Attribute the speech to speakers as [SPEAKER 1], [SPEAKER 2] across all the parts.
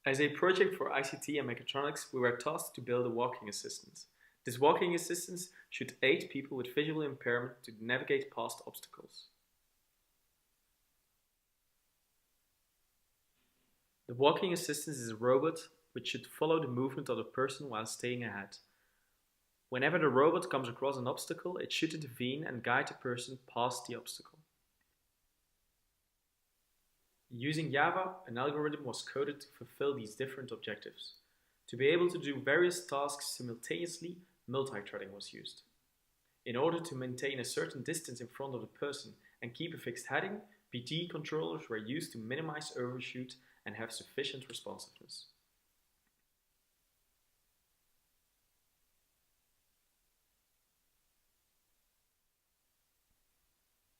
[SPEAKER 1] As a project for ICT and mechatronics, we were tasked to build a walking assistant. This walking assistant should aid people with visual impairment to navigate past obstacles. The walking assistant is a robot which should follow the movement of the person while staying ahead. Whenever the robot comes across an obstacle, it should intervene and guide the person past the obstacle. Using Java, an algorithm was coded to fulfill these different objectives. To be able to do various tasks simultaneously, multi-threading was used. In order to maintain a certain distance in front of the person and keep a fixed heading, PD controllers were used to minimize overshoot and have sufficient responsiveness.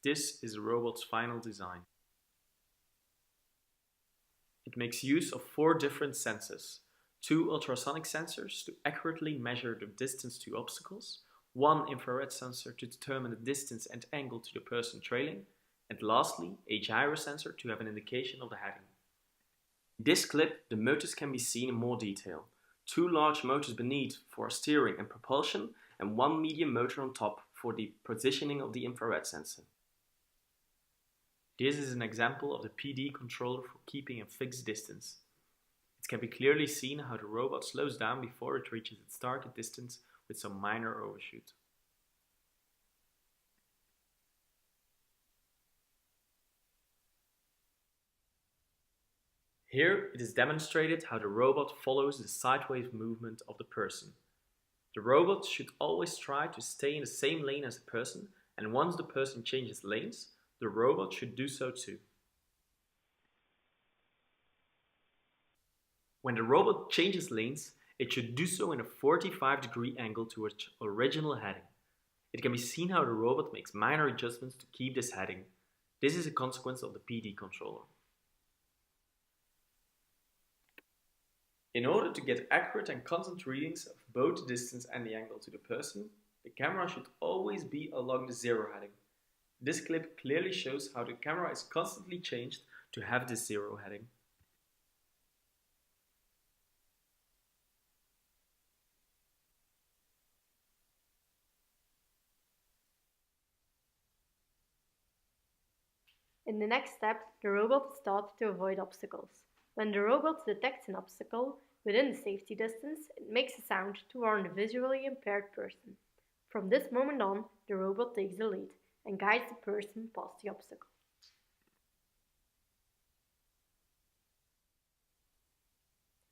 [SPEAKER 1] This is the robot's final design. It makes use of 4 different sensors: 2 ultrasonic sensors to accurately measure the distance to obstacles, 1 infrared sensor to determine the distance and angle to the person trailing, and lastly, a gyro sensor to have an indication of the heading. In this clip, the motors can be seen in more detail. 2 large motors beneath for steering and propulsion, and 1 medium motor on top for the positioning of the infrared sensor. This is an example of the PD controller for keeping a fixed distance. It can be clearly seen how the robot slows down before it reaches its target distance with some minor overshoot. Here it is demonstrated how the robot follows the sideways movement of the person. The robot should always try to stay in the same lane as the person, and once the person changes lanes, the robot should do so too. When the robot changes lanes, it should do so in a 45-degree angle to its original heading. It can be seen how the robot makes minor adjustments to keep this heading. This is a consequence of the PD controller. In order to get accurate and constant readings of both the distance and the angle to the person, the camera should always be along the 0 heading. This clip clearly shows how the camera is constantly changed to have this 0 heading.
[SPEAKER 2] In the next step, the robot is taught to avoid obstacles. When the robot detects an obstacle within the safety distance, it makes a sound to warn the visually impaired person. From this moment on, the robot takes the lead and guides the person past the obstacle.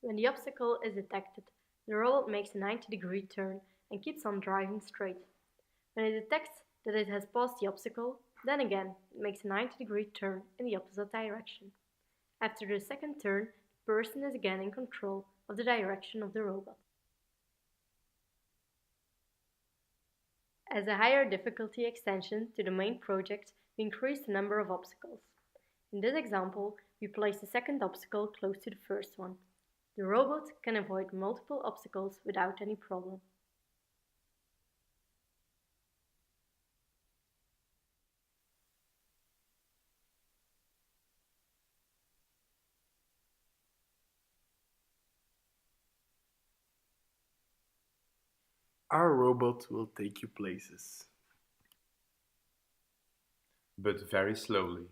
[SPEAKER 2] When the obstacle is detected, the robot makes a 90-degree turn and keeps on driving straight. When it detects that it has passed the obstacle, then again it makes a 90-degree turn in the opposite direction. After the second turn, the person is again in control of the direction of the robot. As a higher difficulty extension to the main project, we increase the number of obstacles. In this example, we place the second obstacle close to the first one. The robot can avoid multiple obstacles without any problem.
[SPEAKER 3] Our robot will take you places, but very slowly.